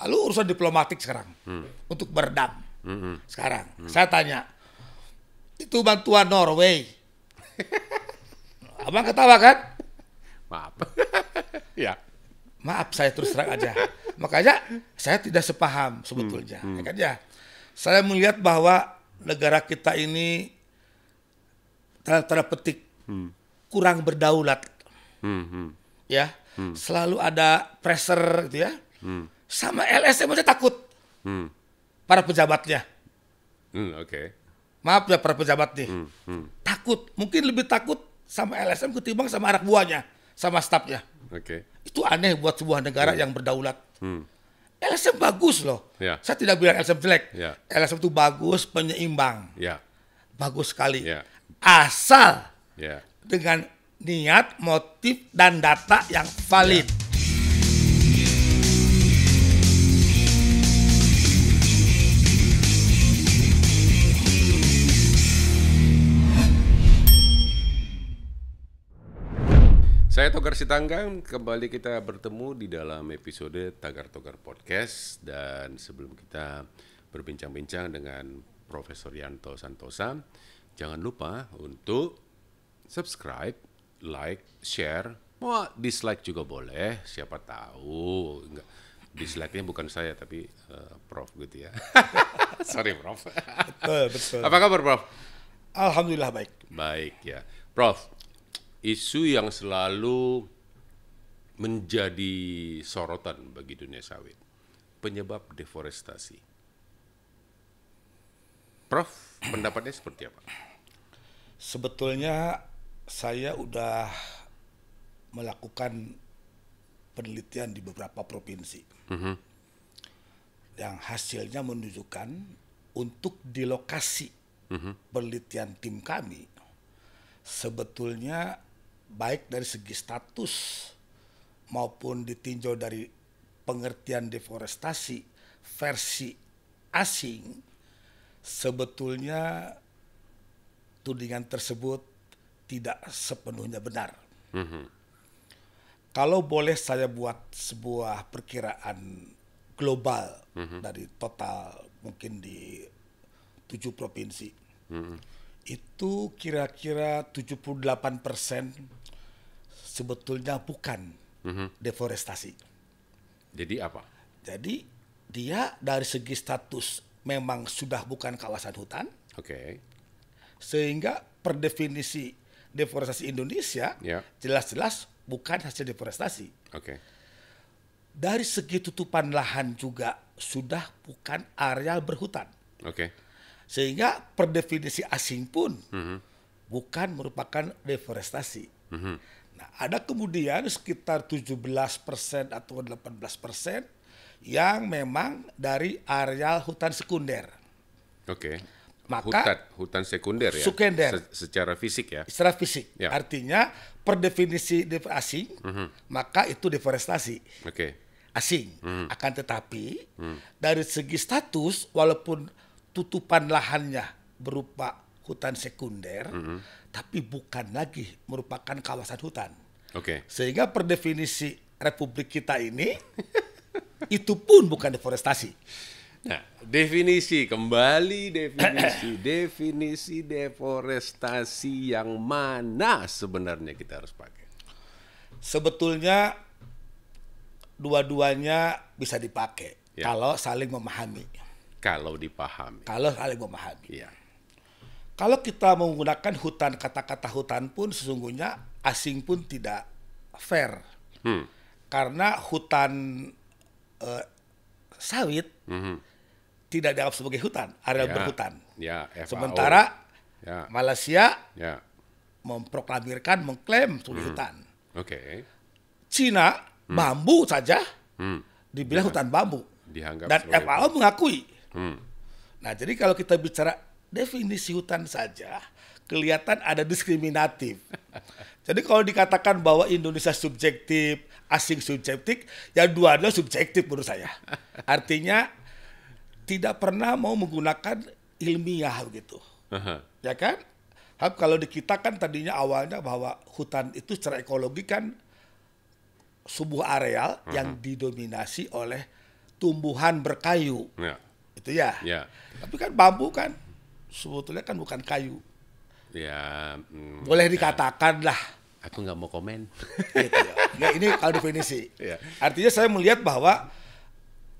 Lalu urusan diplomatik sekarang untuk beredam. Sekarang saya tanya, itu bantuan Norway. Abang ketawa kan? Maaf. Ya. Maaf, saya terus terang aja. Makanya saya tidak sepaham sebetulnya. Ya kan ya? Saya melihat bahwa negara kita ini tanda petik kurang berdaulat. Ya, selalu ada pressure gitu ya. Sama LSM aja takut. Para pejabatnya. Oke. Maaf ya para pejabat nih. Takut, mungkin lebih takut sama LSM ketimbang sama anak buahnya, sama stafnya. Oke. Itu aneh buat sebuah negara yang berdaulat. LSM bagus loh. Ya. Saya tidak bilang LSM jelek. Ya. LSM itu bagus, penyeimbang. Ya. Bagus sekali. Ya. Asal Ya. dengan niat, motif, dan data yang valid. Saya Togar Sitanggang, kembali kita bertemu di dalam episode Tagar Togar Podcast. Dan sebelum kita berbincang-bincang dengan Profesor Yanto Santosa, jangan lupa untuk subscribe, like, share, mau dislike juga boleh, siapa tahu. Enggak, dislike-nya bukan saya tapi Prof gitu ya. Sorry Prof. Betul. Apa kabar Prof? Alhamdulillah baik. Baik ya, Prof. Isu yang selalu menjadi sorotan bagi dunia sawit, penyebab deforestasi. Prof, pendapatnya seperti apa? Sebetulnya saya udah melakukan penelitian di beberapa provinsi. Yang hasilnya menunjukkan untuk di lokasi penelitian tim kami, sebetulnya baik dari segi status maupun ditinjau dari pengertian deforestasi versi asing, sebetulnya tudingan tersebut tidak sepenuhnya benar. Kalau boleh saya buat sebuah perkiraan global dari total mungkin di 7 provinsi. Itu kira-kira 78% sebetulnya bukan deforestasi. Jadi apa? Jadi dia dari segi status memang sudah bukan kawasan hutan, Oke. sehingga per definisi deforestasi Indonesia Ya. jelas-jelas bukan hasil deforestasi. Oke. Dari segi tutupan lahan juga sudah bukan areal berhutan. Oke. Sehingga per definisi asing pun bukan merupakan deforestasi. Nah, ada kemudian sekitar 17% atau 18% yang memang dari areal hutan sekunder. Oke. Maka hutan sekunder ya. Sekunder. Secara fisik ya. Secara fisik, Ya. artinya per definisi asing, maka itu deforestasi Oke. asing. Akan tetapi dari segi status, walaupun tutupan lahannya berupa hutan sekunder, tapi bukan lagi merupakan kawasan hutan. Oke. Sehingga per definisi Republik kita ini, itu pun bukan deforestasi. Nah, definisi definisi deforestasi yang mana sebenarnya kita harus pakai? Sebetulnya dua-duanya bisa dipakai kalau saling memahami. Kalau dipahami. Kalau saling memahami. Iya. Kalau kita menggunakan hutan, kata-kata hutan pun sesungguhnya asing pun tidak fair. Karena hutan sawit tidak dianggap sebagai hutan, area berhutan. Ya, FAO. Sementara Malaysia Ya. memproklamirkan, mengklaim sebagai hutan. Oke. Cina bambu saja dibilang hutan bambu. Dianggap Dan sebagai FAO mengakui. Nah, jadi kalau kita bicara definisi hutan saja, kelihatan ada diskriminatif. Jadi kalau dikatakan bahwa Indonesia subjektif, asing subjektif, ya dua-duanya subjektif menurut saya. Artinya tidak pernah mau menggunakan ilmiah begitu. Ya kan? Kalau di kita kan tadinya awalnya bahwa hutan itu secara ekologi kan sebuah areal yang didominasi oleh tumbuhan berkayu. Ya. Itu ya. Ya. Tapi kan bambu kan sebetulnya kan bukan kayu. Ya. Boleh dikatakan lah. Aku nggak mau komen. Gitu ya. Ya, ini kalau definisi. Ya. Artinya saya melihat bahwa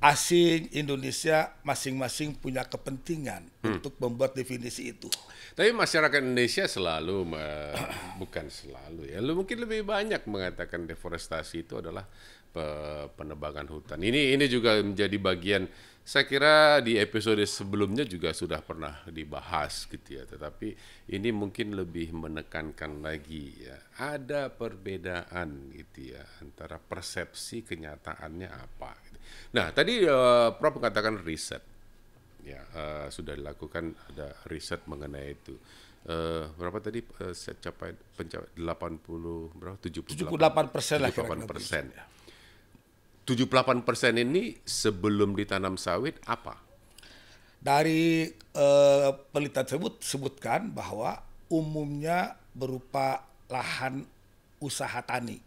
asing, Indonesia masing-masing punya kepentingan untuk membuat definisi itu. Tapi masyarakat Indonesia selalu, bukan selalu ya, mungkin lebih banyak mengatakan deforestasi itu adalah penebangan hutan. Ini juga menjadi bagian, saya kira di episode sebelumnya juga sudah pernah dibahas gitu ya, tetapi ini mungkin lebih menekankan lagi ya, ada perbedaan gitu ya antara persepsi kenyataannya apa. Gitu. Nah tadi Prof mengatakan riset. Ya, sudah dilakukan ada riset mengenai itu. Berapa tadi capai 80 berapa 78% lah 78%. 78% ini sebelum ditanam sawit apa? Dari penelitian tersebut sebutkan bahwa umumnya berupa lahan usaha tani.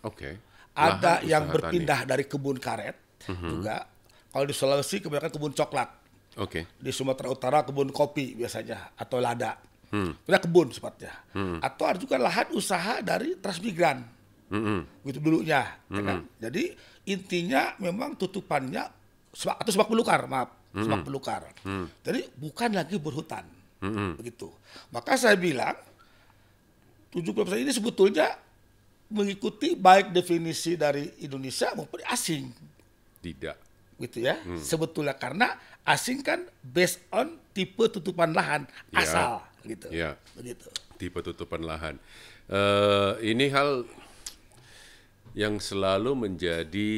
Oke. Ada Lahan yang usaha berpindah dari kebun karet juga. Kalau di Sulawesi kebanyakan kebun coklat. Oke. Di Sumatera Utara kebun kopi biasanya atau lada. Punya kebun sepatnya. Atau ada juga lahan usaha dari transmigran. Gitu dulunya. Ya kan? Jadi intinya memang tutupannya atau semak belukar, maaf. Semak belukar. Jadi bukan lagi berhutan. Begitu. Maka saya bilang 70% ini sebetulnya mengikuti baik definisi dari Indonesia maupun asing. Tidak. Gitu ya. Sebetulnya karena asing kan based on tipe tutupan lahan asal gitu. Ya. Begitu. Tipe tutupan lahan. Ini hal yang selalu menjadi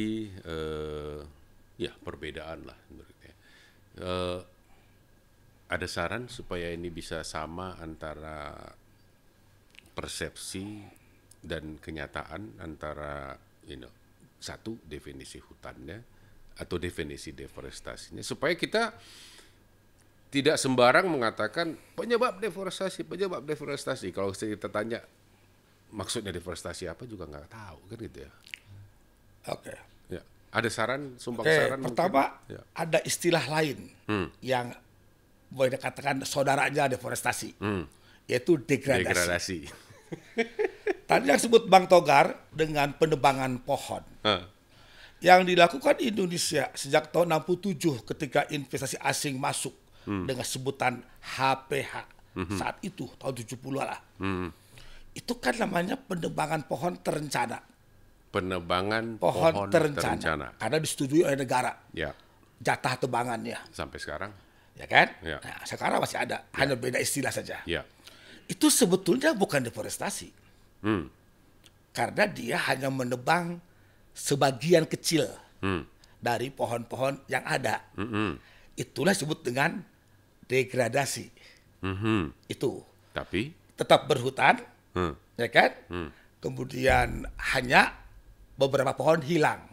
ya perbedaan lah menurutnya. Ada saran supaya ini bisa sama antara persepsi dan kenyataan antara satu definisi hutannya atau definisi deforestasinya supaya kita tidak sembarang mengatakan penyebab deforestasi. Kalau kita tanya maksudnya deforestasi apa juga nggak tahu kan gitu ya. Oke. Ya, ada saran, sumbang Oke, saran pertama mungkin? Ya. ada istilah lain yang boleh dikatakan saudaranya deforestasi, yaitu degradasi. Degradasi. Tadi yang sebut Bang Togar dengan penebangan pohon. Yang dilakukan Indonesia sejak tahun 67 ketika investasi asing masuk dengan sebutan HPH. Saat itu tahun 70-an lah. Itu kan namanya penebangan pohon terencana. Penebangan Pohon terencana. Karena disetujui oleh negara. Ya. Jatah tebangannya. Sampai sekarang. Ya kan? Ya. Nah, sekarang masih ada. Hanya beda istilah saja. Ya. Itu sebetulnya bukan deforestasi. Hmm. Karena dia hanya menebang sebagian kecil dari pohon-pohon yang ada. Itulah disebut dengan degradasi. Itu. Tapi Tetap berhutan, ya kan? Kemudian hanya beberapa pohon hilang.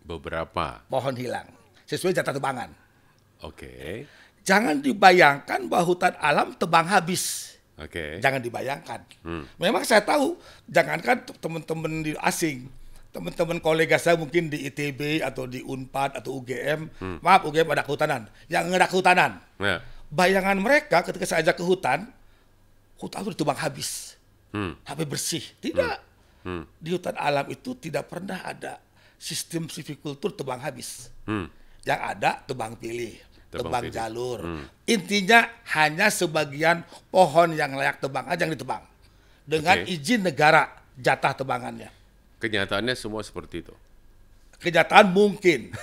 beberapa. Pohon hilang. Sesuai jatah tebangan. Oke. Jangan dibayangkan bahwa hutan alam tebang habis. Oke. Jangan dibayangkan. Memang saya tahu, jangankan teman-teman di asing, teman-teman kolega saya mungkin di ITB atau di Unpad atau UGM, maaf UGM ada kehutanan, yang nggak ada kehutanan. Ya. Bayangan mereka ketika saya ajak ke hutan itu ditebang habis, sampai bersih. Tidak. Di hutan alam itu tidak pernah ada sistem silvikultur tebang habis. Yang ada tebang pilih. Tebang jalur. Intinya hanya sebagian pohon yang layak tebang aja yang ditebang. Dengan izin negara jatah tebangannya. Kenyataannya semua seperti itu. Kenyataan mungkin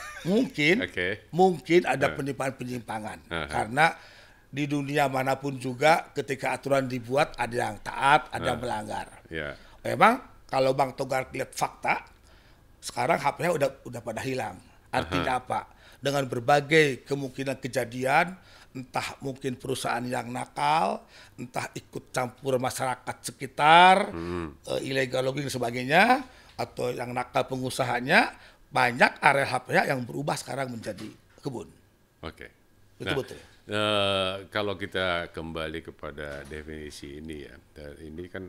ada penyimpangan-penyimpangan. Karena di dunia manapun juga ketika aturan dibuat ada yang taat, ada yang melanggar. Ya. Memang kalau Bang Togar lihat fakta, sekarang HP-nya udah pada hilang. Artinya apa? Dengan berbagai kemungkinan kejadian, entah mungkin perusahaan yang nakal, entah ikut campur masyarakat sekitar, illegal logging dan sebagainya, atau yang nakal pengusahanya, banyak area HPH yang berubah sekarang menjadi kebun. Oke. Itu betul. Kalau kita kembali kepada definisi ini ya, ini kan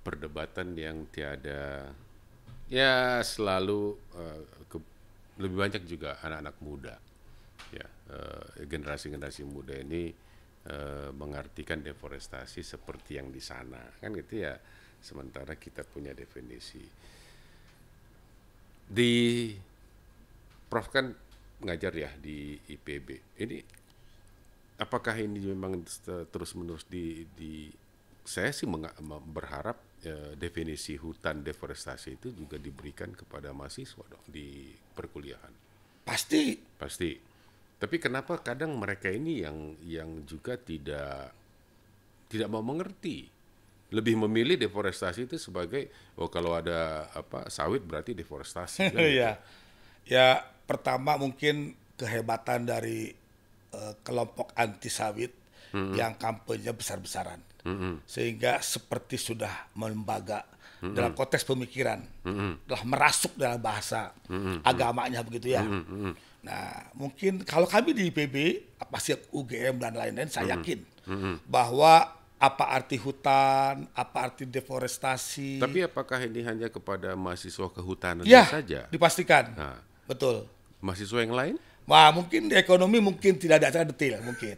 perdebatan yang tiada, ya selalu lebih banyak juga anak-anak muda, ya, generasi-generasi muda ini mengartikan deforestasi seperti yang di sana, kan gitu ya. Sementara kita punya definisi. Di Prof kan ngajar ya di IPB. Ini apakah ini memang terus-menerus saya sih berharap definisi hutan deforestasi itu juga diberikan kepada mahasiswa dong di perkuliahan. Pasti. Pasti. Tapi kenapa kadang mereka ini yang juga tidak mau mengerti, lebih memilih deforestasi itu sebagai kalau ada sawit berarti deforestasi. Kan gitu. Ya pertama mungkin kehebatan dari kelompok anti sawit yang kampanye besar-besaran, sehingga seperti sudah melembaga dalam konteks pemikiran, telah merasuk dalam bahasa agamanya begitu ya. Nah mungkin kalau kami di IPB, pasti UGM dan lain-lain, saya yakin bahwa apa arti hutan, apa arti deforestasi. Tapi apakah ini hanya kepada mahasiswa kehutanan saja? Dipastikan. Nah, betul. Mahasiswa yang lain? Wah, mungkin di ekonomi mungkin tidak ada acara detail mungkin.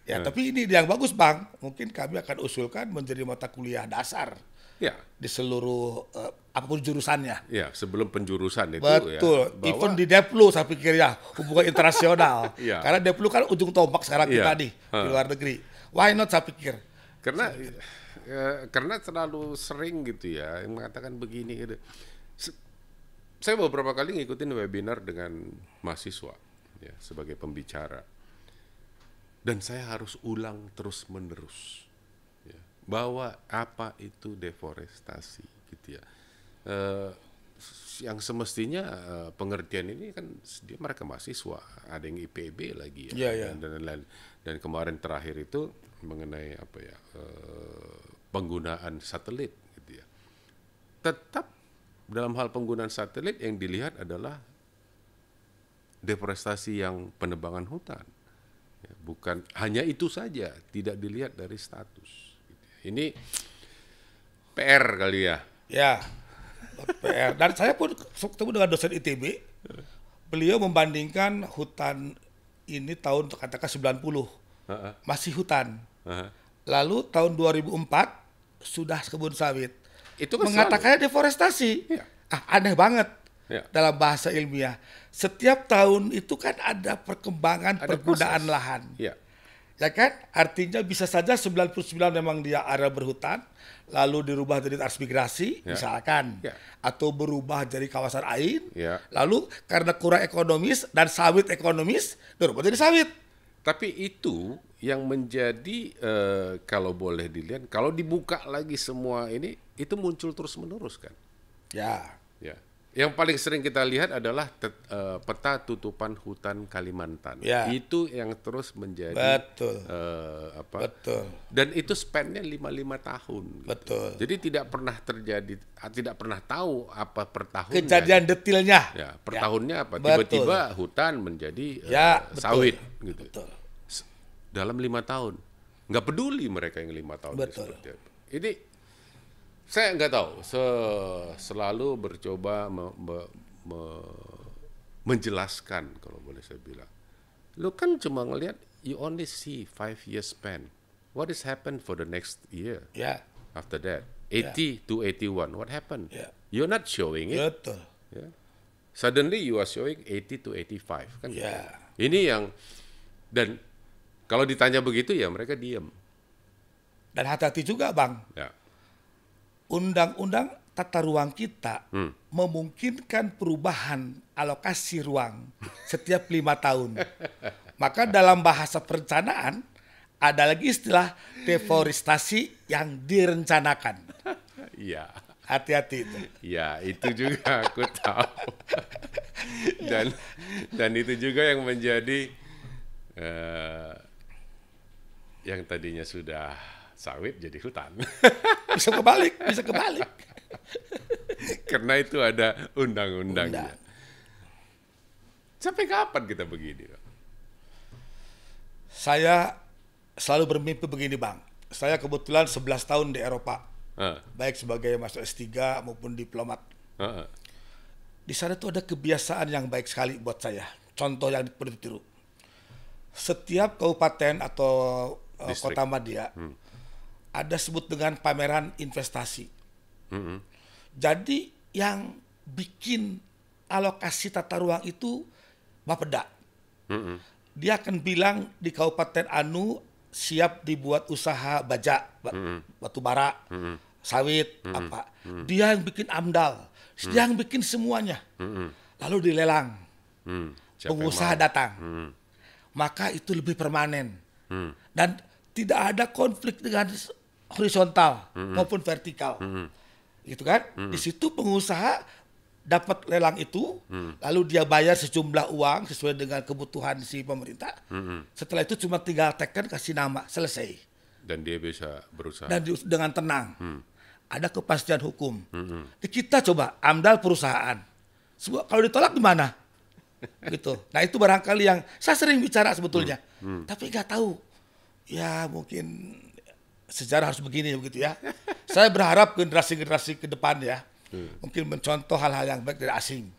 Ya, tapi ini yang bagus Bang. Mungkin kami akan usulkan menjadi mata kuliah dasar. Ya. Di seluruh apapun jurusannya. Ya, sebelum penjurusan itu. Betul. Ya. Even di Deplu saya pikir ya, hubungan internasional. Ya. Karena Deplu kan ujung tombak sekarang kita nih di luar negeri. Why not saya pikir. Karena terlalu sering gitu ya mengatakan begini gitu. Saya beberapa kali ngikutin webinar dengan mahasiswa ya, sebagai pembicara, dan saya harus ulang terus-menerus ya, bahwa apa itu deforestasi gitu ya. Yang semestinya pengertian ini kan mereka mahasiswa, ada yang IPB lagi ya, dan kemarin terakhir itu mengenai penggunaan satelit gitu ya. Tetap dalam hal penggunaan satelit yang dilihat adalah deforestasi yang penebangan hutan. Ya, bukan hanya itu saja, tidak dilihat dari status. Ini PR kali ya. Ya, PR. Dan saya pun ketemu dengan dosen ITB, beliau membandingkan hutan ini tahun katakan 90, masih hutan. Lalu tahun 2004 sudah kebun sawit. Itu kan mengatakannya deforestasi. Ya. Aneh banget dalam bahasa ilmiah. Setiap tahun itu kan ada perkembangan penggunaan lahan. Ya kan? Artinya bisa saja 99 memang dia area berhutan, lalu dirubah jadi transmigrasi misalkan, atau berubah jadi kawasan air, lalu karena kurang ekonomis dan sawit ekonomis, dirubah jadi sawit. Tapi itu yang menjadi kalau boleh dilihat, kalau dibuka lagi semua ini, itu muncul terus-menerus kan? Ya. Yang paling sering kita lihat adalah peta tutupan hutan Kalimantan. Ya. Itu yang terus menjadi betul. Betul. Dan itu span-nya 55 tahun. Betul. Jadi tidak pernah terjadi, tidak pernah tahu apa per tahunnya. Kejadian detailnya. Ya, per tahunnya apa? Tiba-tiba hutan menjadi sawit gitu. Betul. Dalam 5 tahun. Nggak peduli mereka yang 5 tahun. Betul. Ini saya nggak tahu, selalu bercoba menjelaskan, kalau boleh saya bilang. Lu kan cuma ngelihat, you only see 5 years span. What is happened for the next year? Yeah. After that, 80 to 81, what happened? Yeah. You're not showing it. Betul. Yeah. Suddenly you are showing 80 to 85, kan? Yeah. Ini yang, dan kalau ditanya begitu ya mereka diam. Dan hati-hati juga Bang. Ya. Undang-undang tata ruang kita memungkinkan perubahan alokasi ruang setiap 5 tahun. Maka dalam bahasa perencanaan ada lagi istilah deforestasi yang direncanakan. Iya. Hati-hati itu. Ya, itu juga aku tahu. Dan itu juga yang menjadi yang tadinya sudah sawit jadi hutan. Bisa kebalik. Karena itu ada undang-undangnya. Sampai kapan kita begini? Saya selalu bermimpi begini Bang. Saya kebetulan 11 tahun di Eropa. Baik sebagai mahasiswa S3 maupun diplomat. Di sana tuh ada kebiasaan yang baik sekali buat saya. Contoh yang perlu ditiru. Setiap kabupaten atau Distrik. kota madya ada sebut dengan pameran investasi. Jadi yang bikin alokasi tata ruang itu Bapeda. Dia akan bilang di Kabupaten Anu siap dibuat usaha baja, batu bara, sawit, apa. Dia yang bikin AMDAL, dia yang bikin semuanya. Lalu dilelang, Siapa yang pengusaha mau? datang. Maka itu lebih permanen. Dan tidak ada konflik dengan horizontal maupun vertikal. Gitu kan? Di situ pengusaha dapat lelang itu, lalu dia bayar sejumlah uang sesuai dengan kebutuhan si pemerintah. Setelah itu cuma tinggal teken, kasih nama, selesai. Dan dia bisa berusaha. Dan dengan tenang. Ada kepastian hukum. Di kita coba, AMDAL perusahaan. Kalau ditolak gimana? Gitu. Nah itu barangkali yang saya sering bicara sebetulnya. Tapi nggak tahu. Ya mungkin sejarah harus begini begitu ya. Saya berharap generasi-generasi ke depan ya. Mungkin mencontoh hal-hal yang baik dari asing.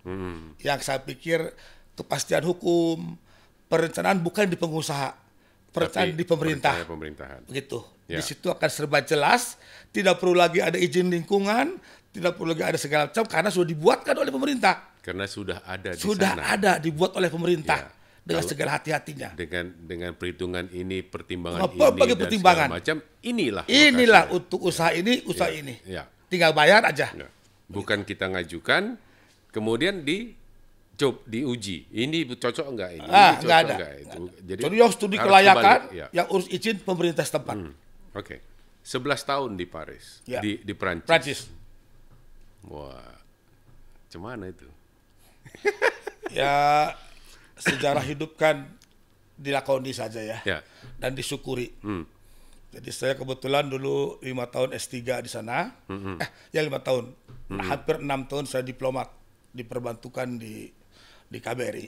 Yang saya pikir kepastian hukum, perencanaan bukan di pengusaha, perencanaan di pemerintah. Pemerintahan. Begitu. Ya. Di situ akan serba jelas, tidak perlu lagi ada izin lingkungan, tidak perlu lagi ada segala macam karena sudah dibuatkan oleh pemerintah. Karena sudah ada di Sudah sana. ada dibuat oleh pemerintah Ya. dengan Kalau- segala hati-hatinya. Dengan perhitungan ini, pertimbangan Berbagai ini dan pertimbangan. segala macam, inilah lokasinya. Untuk usaha ini, usaha ini. Ya. Tinggal bayar aja. Ya. Bukan kita ngajukan, kemudian diuji. Ini cocok enggak ini? Ini cocok Nggak ada. enggak itu? Jadi Jadi yang studi harus kelayakan, kembali. Ya. yang urus izin pemerintah setempat. Oke. 11 tahun di Paris, Ya. di Prancis. Prancis. Wah, cemana itu? Ya sejarah hidup kan dilakoni saja ya. Ya. Dan disyukuri. Jadi saya kebetulan dulu 5 tahun S3 di sana. 5 tahun. Hampir 6 tahun saya diplomat, diperbantukan di KBRI.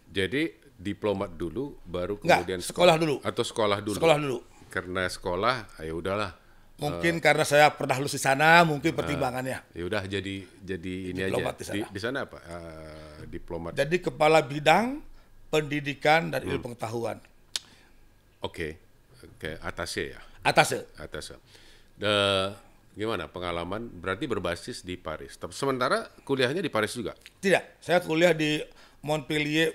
Jadi diplomat dulu, baru Enggak, kemudian sekolah dulu. Atau sekolah dulu. Sekolah dulu. Karena sekolah, ya udahlah. Mungkin karena saya pernah lulus di sana, mungkin pertimbangannya. Ya udah jadi ini Diplomat aja. di sana. Di sana apa? Diplomat. Jadi kepala bidang pendidikan dan ilmu pengetahuan. Oke, atasnya ya. Atas. Gimana pengalaman? Berarti berbasis di Paris. Tapi sementara kuliahnya di Paris juga. Tidak, saya kuliah di Montpellier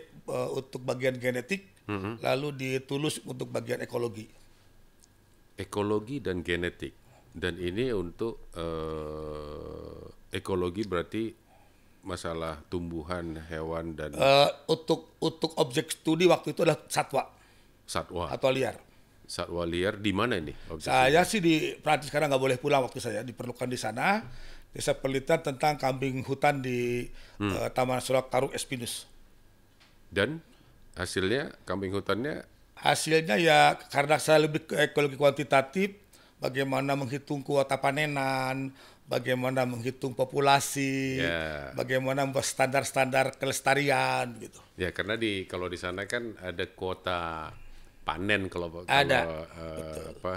untuk bagian genetik, lalu di Toulouse untuk bagian ekologi. Ekologi dan genetik. Dan ini untuk ekologi berarti masalah tumbuhan, hewan dan Untuk objek studi waktu itu adalah satwa satwa. atau liar. Satwa liar di mana ini? Saya sih di Prancis karena nggak boleh pulang waktu saya diperlukan di sana. Jadi saya penelitian tentang kambing hutan di Taman Nasional Karung Espinus. Dan hasilnya kambing hutannya Hasilnya ya karena saya lebih ke ekologi kuantitatif, bagaimana menghitung kuota panenan, bagaimana menghitung populasi, Ya. bagaimana membuat standar-standar kelestarian gitu. ya karena kalau di sana kan ada kuota panen kalau Ada.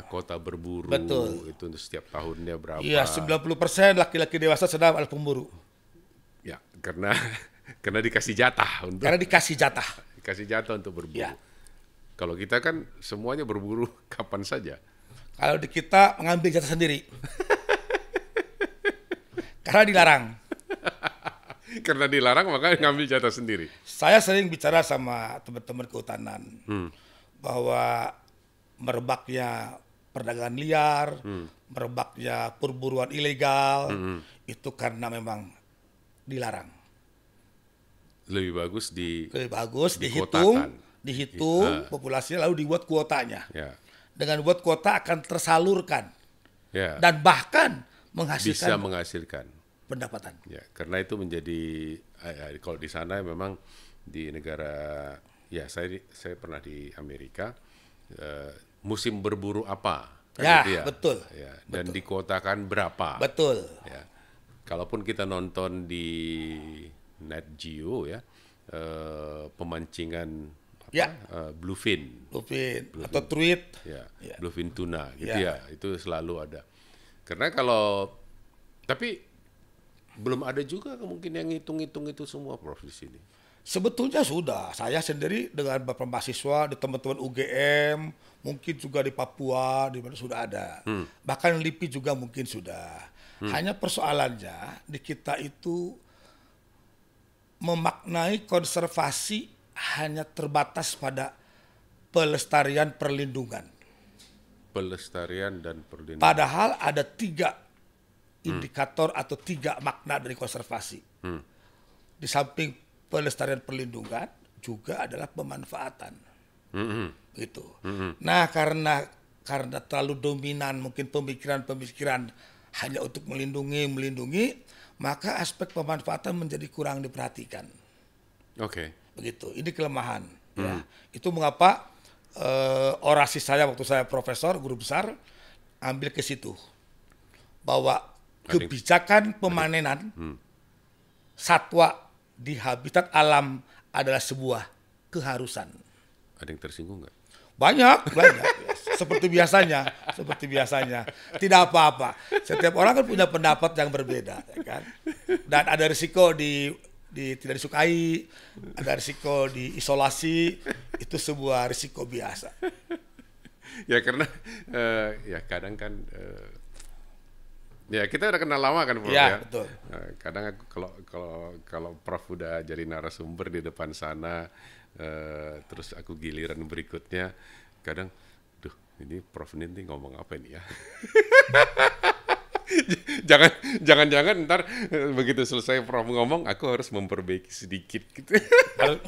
kuota berburu Betul. itu untuk setiap tahunnya berapa. Iya, 90% laki-laki dewasa sedang adalah pemburu. Ya, karena karena dikasih jatah Karena dikasih jatah. untuk berburu. Ya. Kalau kita kan semuanya berburu kapan saja. Kalau di kita mengambil jatah sendiri. Karena dilarang. Karena dilarang maka ngambil jatah sendiri. Saya sering bicara sama teman-teman kehutanan bahwa merebaknya perdagangan liar, merebaknya perburuan ilegal, itu karena memang dilarang. Lebih bagus Lebih bagus dikotakan. dihitung populasinya lalu dibuat kuotanya. Ya. Dengan buat kuota akan tersalurkan Ya. dan bahkan Bisa menghasilkan menghasilkan. pendapatan. Ya, karena itu menjadi kalau di sana memang di negara ya saya pernah di Amerika musim berburu apa kan Ya, gitu betul. Ya, dan dikotakan berapa. Betul. Ya. Kalaupun kita nonton di Net Geo ya pemancingan Ya. bluefin Bluefin atau truit. ya, Ya. bluefin tuna gitu Ya. ya, itu selalu ada. Karena tapi belum ada juga mungkin yang ngitung-ngitung itu semua, Prof, di sini. Sebetulnya sudah. Saya sendiri dengan beberapa mahasiswa di teman-teman UGM, mungkin juga di Papua, di mana sudah ada. Bahkan LIPI juga mungkin sudah. Hanya persoalannya di kita itu memaknai konservasi hanya terbatas pada pelestarian perlindungan. Pelestarian dan perlindungan. Padahal ada 3 indikator atau 3 makna dari konservasi. Di samping pelestarian perlindungan juga adalah pemanfaatan. Gitu. Nah, karena terlalu dominan mungkin pemikiran hanya untuk melindungi, maka aspek pemanfaatan menjadi kurang diperhatikan. Oke. Begitu. Ini kelemahan. Ya. Itu mengapa orasi saya waktu saya profesor, guru besar, ambil ke situ. Bahwa kebijakan pemanenan satwa di habitat alam adalah sebuah keharusan. Ada yang tersinggung nggak? Banyak. Seperti biasanya. Tidak apa-apa. Setiap orang kan punya pendapat yang berbeda, ya kan? Dan ada risiko tidak disukai, ada risiko diisolasi, itu sebuah risiko biasa. Ya karena ya kadang kan ya kita udah kenal lama kan, Prof, ya. Betul. Kadang aku kalau Prof udah jadi narasumber di depan sana, terus aku giliran berikutnya, kadang, duh ini Prof Ninti ngomong apa ini ya? Jangan ntar begitu selesai Prof ngomong, aku harus memperbaiki sedikit gitu.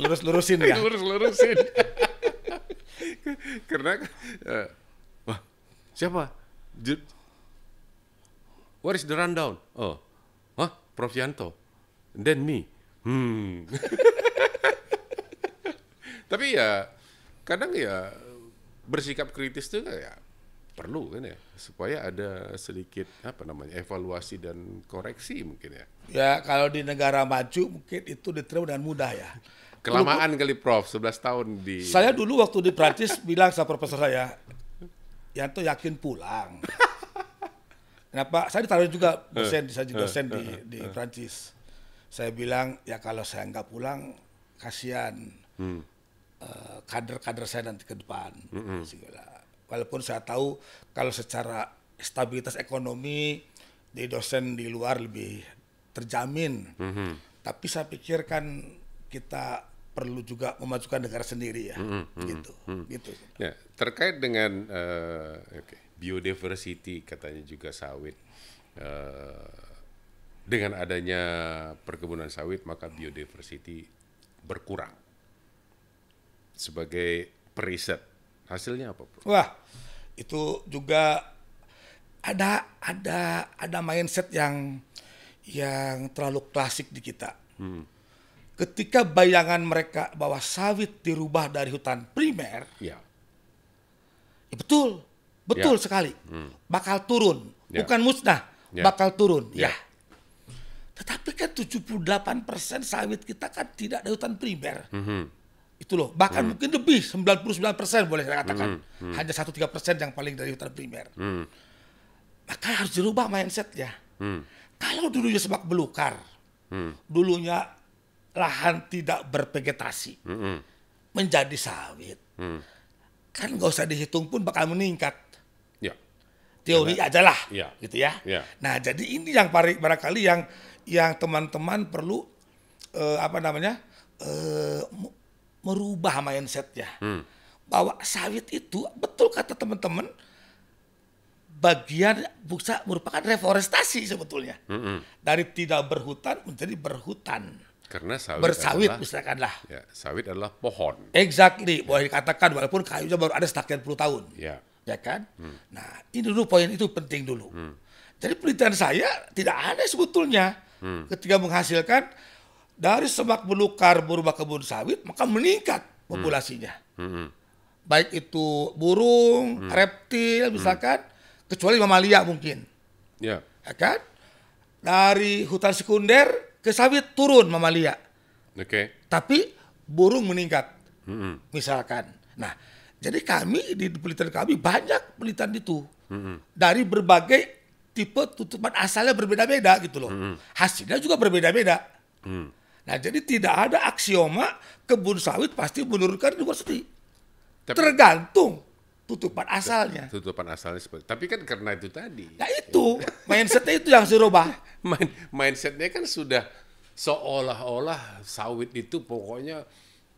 Lurus-lurusin ya? Lurus-lurusin. Karena, wah siapa? What is the rundown? Oh, Prof Yanto. Then me. Tapi ya kadang ya bersikap kritis itu ya perlu kan ya, supaya ada sedikit evaluasi dan koreksi mungkin ya. Ya kalau di negara maju mungkin itu diterima dengan mudah ya. Kelamaan kali Prof, 11 tahun di... Saya dulu waktu di Prancis bilang sama profesor saya, Yanto yakin pulang. Kenapa? Saya ditaruh juga dosen di Prancis. Saya bilang ya kalau saya nggak pulang kasihan kader-kader saya nanti ke depan. Walaupun saya tahu kalau secara stabilitas ekonomi di dosen di luar lebih terjamin, tapi saya pikir kan kita perlu juga memajukan negara sendiri ya, gitu. Ya, terkait dengan biodiversity katanya juga sawit, dengan adanya perkebunan sawit maka biodiversity berkurang. Sebagai periset, hasilnya apa, Bro? Wah, itu juga ada mindset yang terlalu klasik di kita. Ketika bayangan mereka bahwa sawit dirubah dari hutan primer, ya betul sekali, bakal turun, bukan musnah, bakal turun, ya. Tetapi kan 78% sawit kita kan tidak ada hutan primer. Itu loh, bahkan mungkin lebih, 99% boleh saya katakan. Hanya 1-3% yang paling dari hutan primer. Maka harus dirubah mindsetnya. Kalau dulunya semak belukar, dulunya lahan tidak bervegetasi, menjadi sawit, kan nggak usah dihitung pun bakal meningkat. Teori aja lah, gitu ya. Nah, jadi ini yang barangkali yang teman-teman perlu merubah mindsetnya, bahwa sawit itu betul kata teman-teman bagian merupakan reforestasi sebetulnya, dari tidak berhutan menjadi berhutan. Karena bersawit misalkanlah. Ya, sawit adalah pohon. Exactly, boleh dikatakan walaupun kayunya baru ada sekian puluh tahun, ya kan? Nah ini dulu poin itu penting dulu. Jadi penelitian saya tidak ada sebetulnya ketika menghasilkan dari semak belukar berubah kebun sawit, maka meningkat populasinya. Baik itu burung, reptil misalkan, kecuali mamalia mungkin. Ya kan? Dari hutan sekunder ke sawit turun mamalia. Tapi burung meningkat. Misalkan. Nah, jadi kami di penelitian kami banyak penelitian itu. Dari berbagai tipe tutupan asalnya berbeda-beda gitu loh. Hasilnya juga berbeda-beda. Nah, jadi tidak ada aksioma kebun sawit pasti menurunkan diversity. Tergantung tutupan asalnya. Tutupan asalnya seperti. Tapi kan karena itu tadi. Nah itu, mindsetnya itu yang harus dirubah. Mindsetnya kan sudah seolah-olah sawit itu pokoknya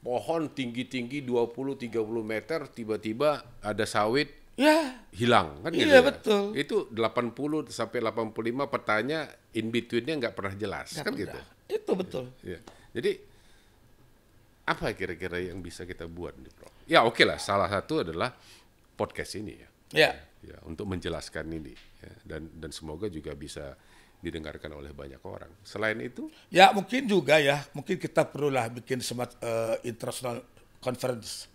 pohon tinggi-tinggi 20-30 meter, tiba-tiba ada sawit Ya, hilang kan gitu iya ya. betul. Itu 80 sampai 85 petanya in between-nya nggak pernah jelas Nggak kan pernah. gitu. Itu betul. Ya. Jadi apa kira-kira yang bisa kita buat nih, Prof? Ya oke lah, salah satu adalah podcast ini ya. Ya, Ya, untuk menjelaskan ini ya. Dan semoga juga bisa didengarkan oleh banyak orang. Selain itu, ya mungkin juga ya, mungkin kita perlulah bikin international conference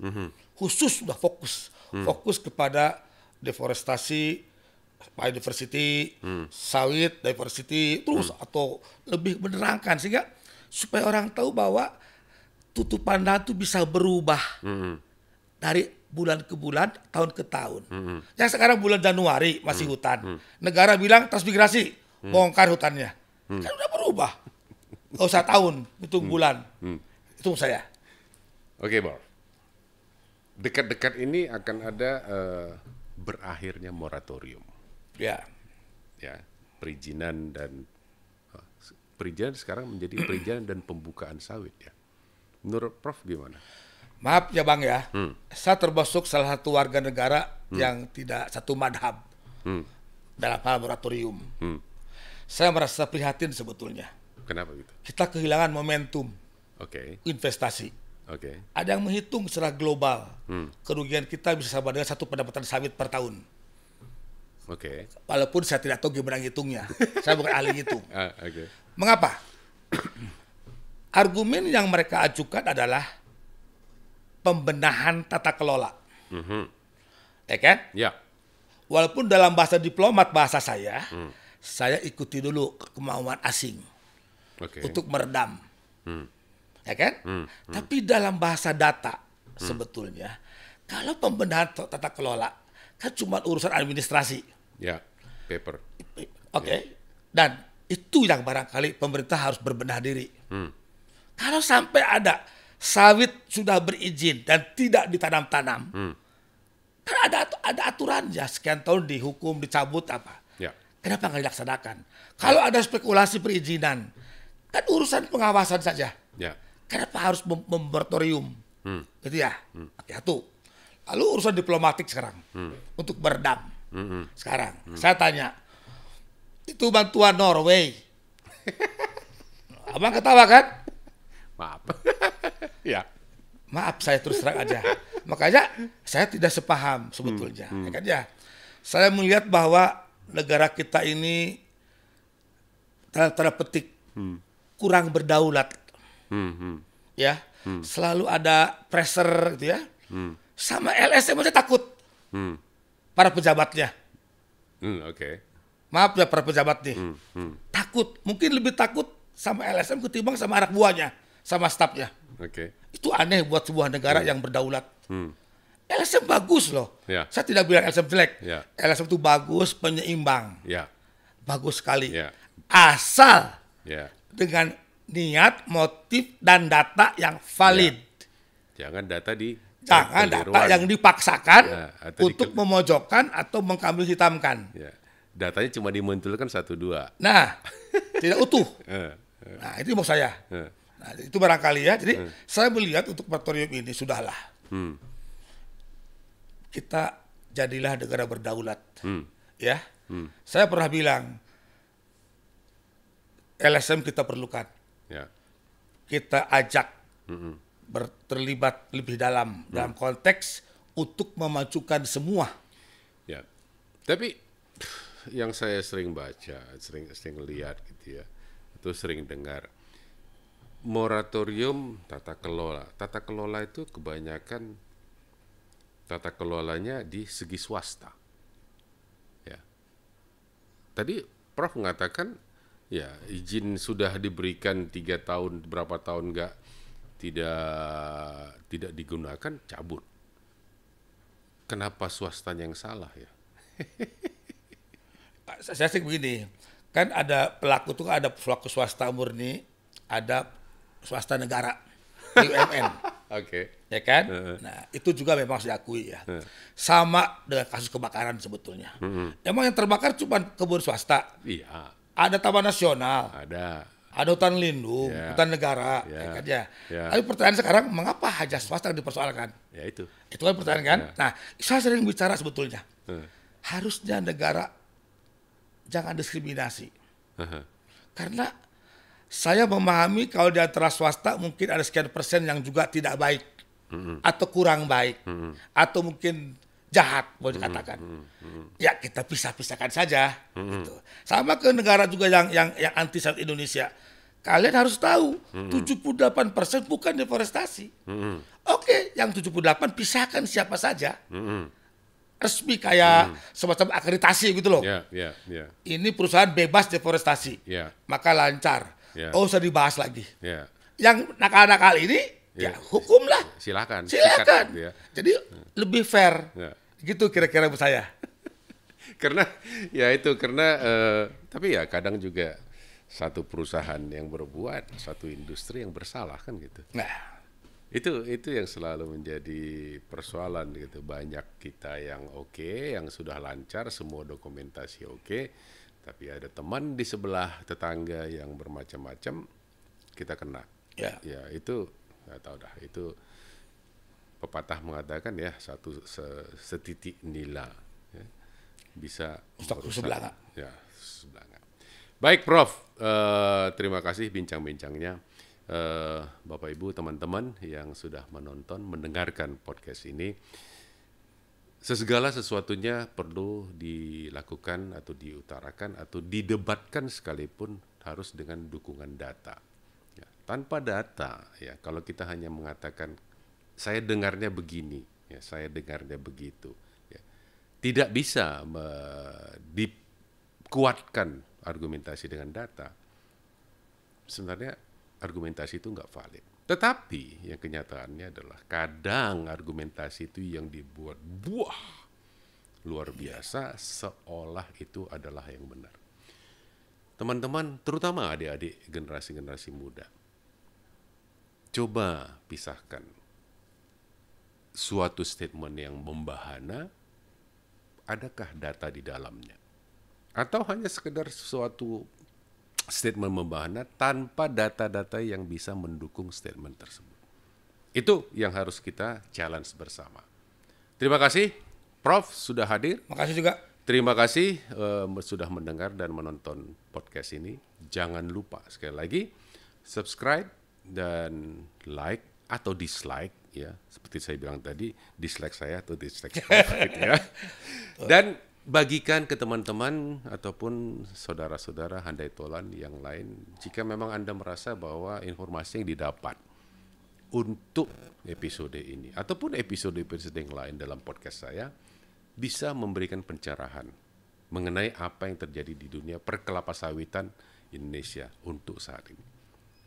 khusus udah fokus kepada deforestasi, biodiversity, sawit, diversity terus atau lebih menerangkan sehingga supaya orang tahu bahwa tutupan lahan itu bisa berubah dari bulan ke bulan, tahun ke tahun. Yang sekarang bulan Januari masih hutan, negara bilang transmigrasi, bongkar hutannya, kan udah berubah. Gak usah tahun, hitung bulan. Itu saya. oke, Bor. Dekat-dekat ini akan ada berakhirnya moratorium. Ya, Ya, perizinan dan perizinan sekarang menjadi perizinan dan pembukaan sawit ya. Menurut Prof gimana? maaf ya Bang ya, saya termasuk salah satu warga negara yang tidak satu madhab dalam hal moratorium. Saya merasa prihatin sebetulnya. Kenapa gitu? Kita kehilangan momentum Oke, investasi. oke. Ada yang menghitung secara global kerugian kita bisa sama dengan satu pendapatan sawit per tahun. Oke. Walaupun saya tidak tahu gimana ngitungnya, saya bukan ahli ngitung. Oke. Mengapa? Argumen yang mereka ajukan adalah pembenahan tata kelola, ya kan? Ya. Walaupun dalam bahasa diplomat bahasa saya ikuti dulu kemauan asing Oke. untuk meredam, ya kan? Tapi dalam bahasa data sebetulnya, kalau pembenahan tata kelola kan cuma urusan administrasi, Ya. Paper. oke? Dan itu yang barangkali pemerintah harus berbenah diri. Kalau sampai ada sawit sudah berizin dan tidak ditanam-tanam, kan ada aturannya, sekian tahun dihukum, dicabut apa. Ya. Kenapa nggak dilaksanakan? Kalau ada spekulasi perizinan, kan urusan pengawasan saja. Ya. Kenapa harus moratorium? Gitu ya. Oke, satu. Lalu urusan diplomatik sekarang untuk beredam. Sekarang saya tanya, itu bantuan Norway. Abang ketawa kan? Maaf. Ya. Maaf, saya terus terang aja. Makanya saya tidak sepaham sebetulnya. Ya kan ya? Saya melihat bahwa negara kita ini tanda petik kurang berdaulat. Ya, selalu ada pressure gitu ya. Sama LSM aja takut. Para pejabatnya. Oke. Maaf ya para pejabat nih. Takut, mungkin lebih takut sama LSM ketimbang sama anak buahnya, sama stafnya. Oke. Itu aneh buat sebuah negara yang berdaulat. LSM bagus loh. Ya. Saya tidak bilang LSM jelek. Ya. LSM itu bagus, penyeimbang. Ya. Bagus sekali. Ya. Asal Ya. dengan niat, motif, dan data yang valid. Jangan data di Jangan data kekeliruan. yang dipaksakan Ya, atau untuk memojokkan atau mengkambing hitamkan. Ya. Datanya cuma dimunculkan 1-2. Nah, tidak utuh. Eh, Nah, itu maksud saya. eh. Nah, itu barangkali ya. Jadi saya melihat untuk moratorium ini sudahlah. Kita jadilah negara berdaulat. Ya. Saya pernah bilang LSM kita perlukan. Ya. Kita ajak terlibat lebih dalam konteks untuk memajukan semua. Ya. Tapi yang saya sering baca, sering lihat gitu ya, itu sering dengar moratorium tata kelola. Tata kelola itu kebanyakan tata kelolanya di segi swasta. Ya. Tadi Prof mengatakan ya izin sudah diberikan 3 tahun, berapa tahun tidak digunakan, cabut. Kenapa swastanya yang salah ya? saya sih begini, kan ada pelaku tuh ada pelaku swasta murni, ada swasta negara, BUMN. Oke. Ya kan? Nah, itu juga memang harus diakui ya. Sama dengan kasus kebakaran sebetulnya. Emang yang terbakar cuma kebun swasta. Iya. Ada taman nasional, Ada. ada hutan lindung, hutan negara, ya kan ya. Tapi pertanyaan sekarang, mengapa hajat swasta yang dipersoalkan? Ya itu. Itu kan pertanyaan kan? Nah, saya sering bicara sebetulnya. Harusnya negara jangan diskriminasi. Karena saya memahami kalau di antara swasta mungkin ada sekian persen yang juga tidak baik. Atau kurang baik. Atau mungkin jahat, boleh dikatakan. Ya kita pisah-pisahkan saja. Gitu. Sama ke negara juga yang anti saat Indonesia. Kalian harus tahu, 78% bukan deforestasi. Oke, yang 78 pisahkan siapa saja. Resmi kayak semacam akreditasi gitu loh. Ini perusahaan bebas deforestasi. Maka lancar. Oh, usah dibahas lagi. Yang nakal-nakal ini, ya hukumlah. Silakan. Jadi lebih fair. Gitu kira-kira menurut saya. Karena tapi ya kadang juga satu perusahaan yang berbuat, satu industri yang bersalah kan gitu. Nah, itu yang selalu menjadi persoalan gitu. Banyak kita yang oke, yang sudah lancar, semua dokumentasi oke, tapi ada teman di sebelah tetangga yang bermacam-macam, kita kena. Ya itu nggak tahu dah. Itu pepatah mengatakan ya setitik nila ya, bisa sebelanga. Ya, sebelanga. Baik Prof, terima kasih bincang-bincangnya. Bapak Ibu teman-teman yang sudah menonton, mendengarkan podcast ini, segala sesuatunya perlu dilakukan atau diutarakan atau didebatkan sekalipun harus dengan dukungan data. Ya, tanpa data, ya kalau kita hanya mengatakan saya dengarnya begini, ya saya dengarnya begitu, ya, tidak bisa dikuatkan argumentasi dengan data. Sebenarnya argumentasi itu nggak valid. Tetapi yang kenyataannya adalah kadang argumentasi itu yang dibuat luar biasa seolah itu adalah yang benar. Teman-teman, terutama adik-adik generasi-generasi muda, coba pisahkan suatu statement yang membahana, adakah data di dalamnya? Atau hanya sekedar suatu statement membahana tanpa data-data yang bisa mendukung statement tersebut. Itu yang harus kita challenge bersama. Terima kasih Prof sudah hadir. Makasih juga. Terima kasih sudah mendengar dan menonton podcast ini. Jangan lupa sekali lagi subscribe dan like atau dislike ya. Seperti saya bilang tadi, dislike saya atau dislike saya gitu ya. Dan bagikan ke teman-teman ataupun saudara-saudara handai tolan yang lain jika memang Anda merasa bahwa informasi yang didapat untuk episode ini ataupun episode-episode yang lain dalam podcast saya bisa memberikan pencerahan mengenai apa yang terjadi di dunia perkelapa-sawitan Indonesia untuk saat ini.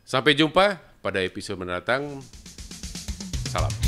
Sampai jumpa pada episode mendatang. Salam.